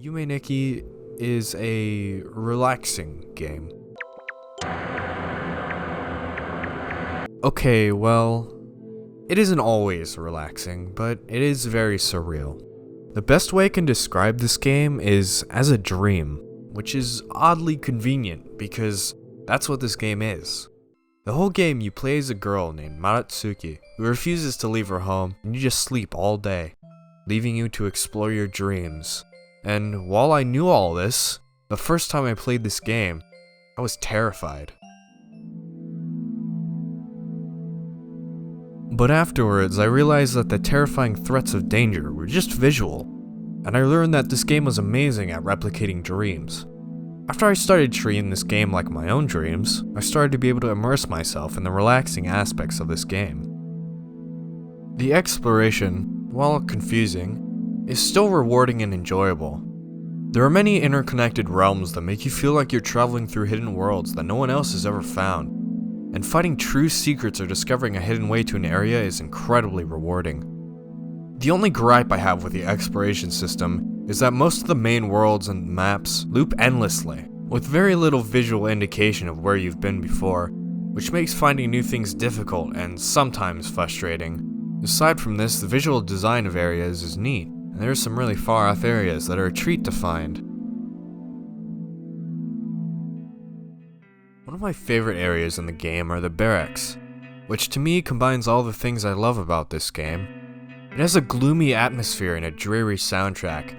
Yume Nikki is a relaxing game. Okay, well, it isn't always relaxing, but it is very surreal. The best way I can describe this game is as a dream, which is oddly convenient because that's what this game is. The whole game you play as a girl named Maratsuki who refuses to leave her home, and you just sleep all day, leaving you to explore your dreams. And while I knew all this, the first time I played this game, I was terrified. But afterwards, I realized that the terrifying threats of danger were just visual, and I learned that this game was amazing at replicating dreams. After I started treating this game like my own dreams, I started to be able to immerse myself in the relaxing aspects of this game. The exploration, while confusing, is still rewarding and enjoyable. There are many interconnected realms that make you feel like you're traveling through hidden worlds that no one else has ever found, and finding true secrets or discovering a hidden way to an area is incredibly rewarding. The only gripe I have with the exploration system is that most of the main worlds and maps loop endlessly, with very little visual indication of where you've been before, which makes finding new things difficult and sometimes frustrating. Aside from this, the visual design of areas is neat, and there are some really far off areas that are a treat to find. One of my favorite areas in the game are the Barracks, which to me combines all the things I love about this game. It has a gloomy atmosphere and a dreary soundtrack.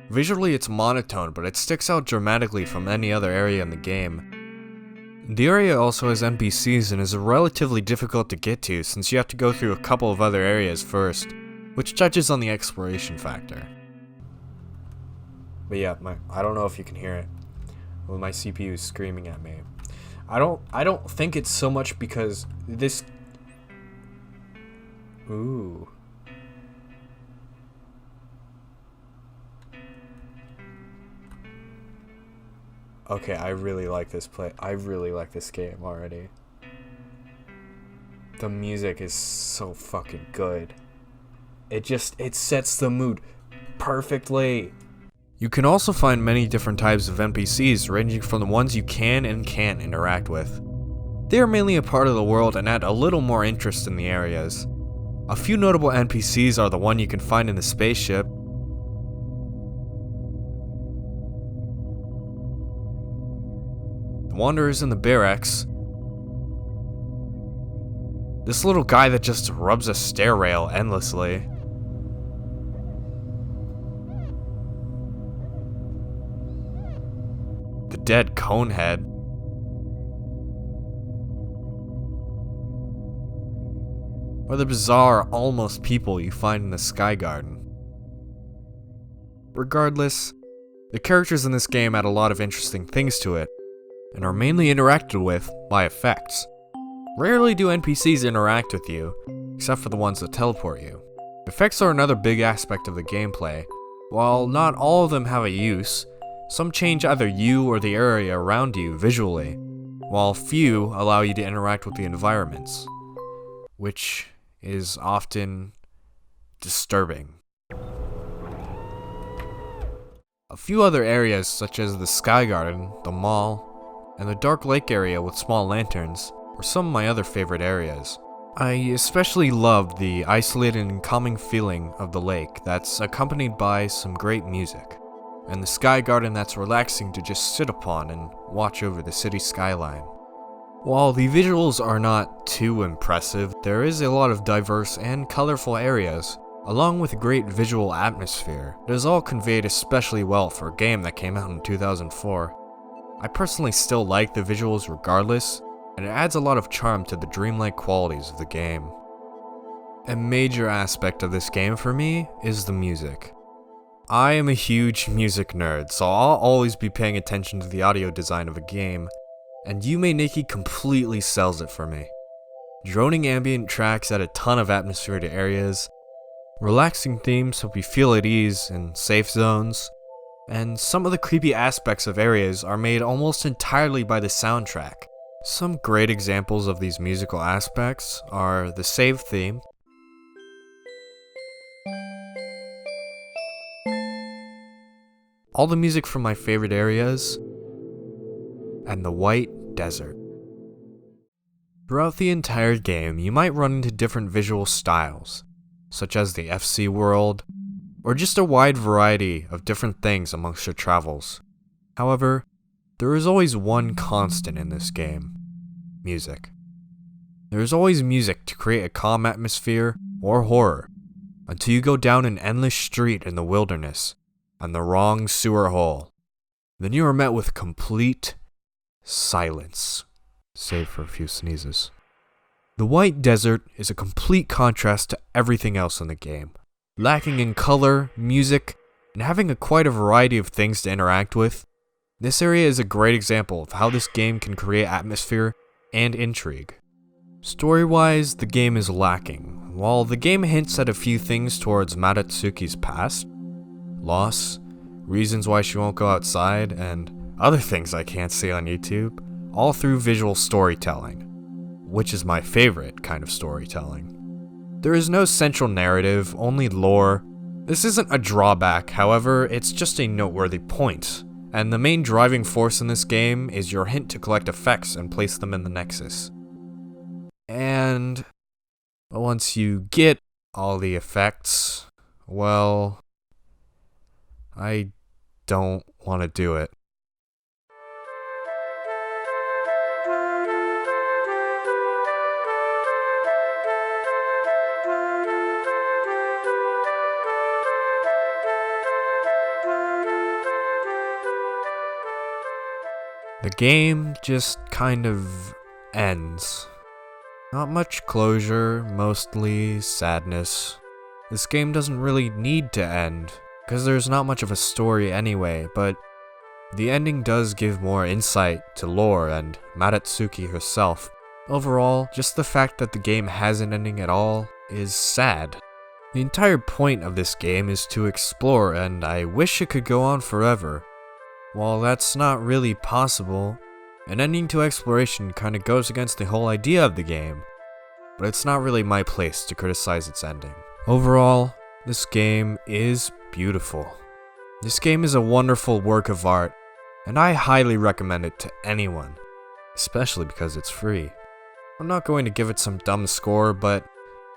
Visually it's monotone, but it sticks out dramatically from any other area in the game. The area also has NPCs and is relatively difficult to get to since you have to go through a couple of other areas first, which touches on the exploration factor. But yeah, I don't know if you can hear it. Well, my CPU is screaming at me. I don't think it's so much because this... Ooh. Okay, I really like this I really like this game already. The music is so fucking good. It sets the mood perfectly. You can also find many different types of NPCs, ranging from the ones you can and can't interact with. They are mainly a part of the world and add a little more interest in the areas. A few notable NPCs are the one you can find in the spaceship, the Wanderers in the Barracks, this little guy that just rubs a stair rail endlessly, the dead Conehead, or the bizarre, almost people you find in the Sky Garden. Regardless, the characters in this game add a lot of interesting things to it, and are mainly interacted with by effects. Rarely do NPCs interact with you, except for the ones that teleport you. Effects are another big aspect of the gameplay. While not all of them have a use, some change either you or the area around you visually, while few allow you to interact with the environments, which is often disturbing. A few other areas such as the Sky Garden, the mall, and the dark lake area with small lanterns were some of my other favorite areas. I especially loved the isolated and calming feeling of the lake that's accompanied by some great music, and the Sky Garden that's relaxing to just sit upon and watch over the city skyline. While the visuals are not too impressive, there is a lot of diverse and colorful areas, along with a great visual atmosphere that is all conveyed especially well for a game that came out in 2004. I personally still like the visuals regardless, and it adds a lot of charm to the dreamlike qualities of the game. A major aspect of this game for me is the music. I am a huge music nerd, so I'll always be paying attention to the audio design of a game, and Yume Nikki completely sells it for me. Droning ambient tracks add a ton of atmosphere to areas, relaxing themes help you feel at ease in safe zones, and some of the creepy aspects of areas are made almost entirely by the soundtrack. Some great examples of these musical aspects are the save theme, all the music from my favorite areas, and the White Desert. Throughout the entire game, you might run into different visual styles, such as the FC world, or just a wide variety of different things amongst your travels. However, there is always one constant in this game: music. There is always music to create a calm atmosphere or horror, until you go down an endless street in the wilderness and the wrong sewer hole. Then you are met with complete silence, save for a few sneezes. The White Desert is a complete contrast to everything else in the game, lacking in color, music, and having quite a variety of things to interact with. This area is a great example of how this game can create atmosphere and intrigue. Story-wise, the game is lacking. While the game hints at a few things towards Madatsuki's past, loss, reasons why she won't go outside, and other things I can't see on YouTube, all through visual storytelling, which is my favorite kind of storytelling. There is no central narrative, only lore. This isn't a drawback, however, it's just a noteworthy point, and the main driving force in this game is your hint to collect effects and place them in the Nexus. And once you get all the effects, well, I don't want to do it. The game just kind of ends. Not much closure, mostly sadness. This game doesn't really need to end, because there's not much of a story anyway, but the ending does give more insight to lore and Madatsuki herself. Overall, just the fact that the game has an ending at all is sad. The entire point of this game is to explore, and I wish it could go on forever. While that's not really possible, an ending to exploration kinda goes against the whole idea of the game, but it's not really my place to criticize its ending. Overall, this game is beautiful. This game is a wonderful work of art, and I highly recommend it to anyone, especially because it's free. I'm not going to give it some dumb score, but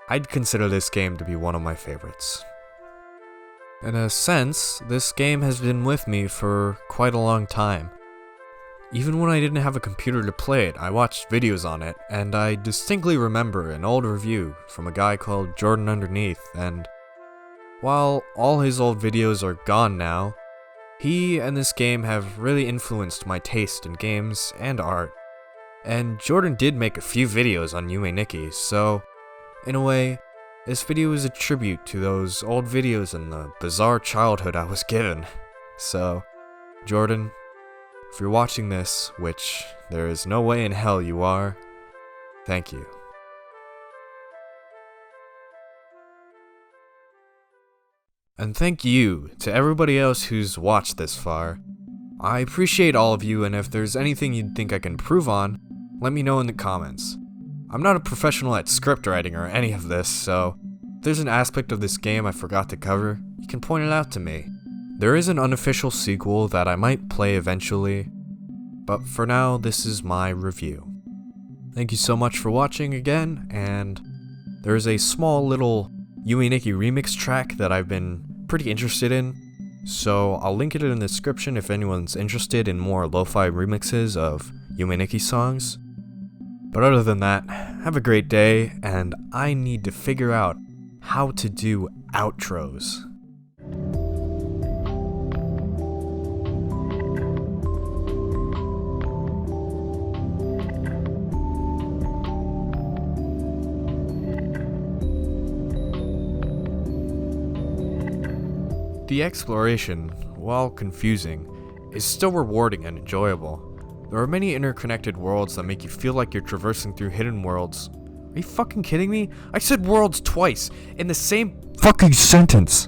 I'd consider this game to be one of my favorites. In a sense, this game has been with me for quite a long time. Even when I didn't have a computer to play it, I watched videos on it, and I distinctly remember an old review from a guy called Jordan Underneath, and while all his old videos are gone now, he and this game have really influenced my taste in games and art. And Jordan did make a few videos on Yume Nikki, so in a way, this video is a tribute to those old videos and the bizarre childhood I was given. So, Jordan, if you're watching this, which there is no way in hell you are, thank you. And thank you to everybody else who's watched this far. I appreciate all of you, and if there's anything you'd think I can improve on, let me know in the comments. I'm not a professional at script writing or any of this, so if there's an aspect of this game I forgot to cover, you can point it out to me. There is an unofficial sequel that I might play eventually, but for now, this is my review. Thank you so much for watching again, and there is a small little Yume Nikki remix track that I've been pretty interested in, so I'll link it in the description if anyone's interested in more lo-fi remixes of Yume Nikki songs. But other than that, have a great day, and I need to figure out how to do outros. The exploration, while confusing, is still rewarding and enjoyable. There are many interconnected worlds that make you feel like you're traversing through hidden worlds. Are you fucking kidding me? I said worlds twice in the same fucking sentence!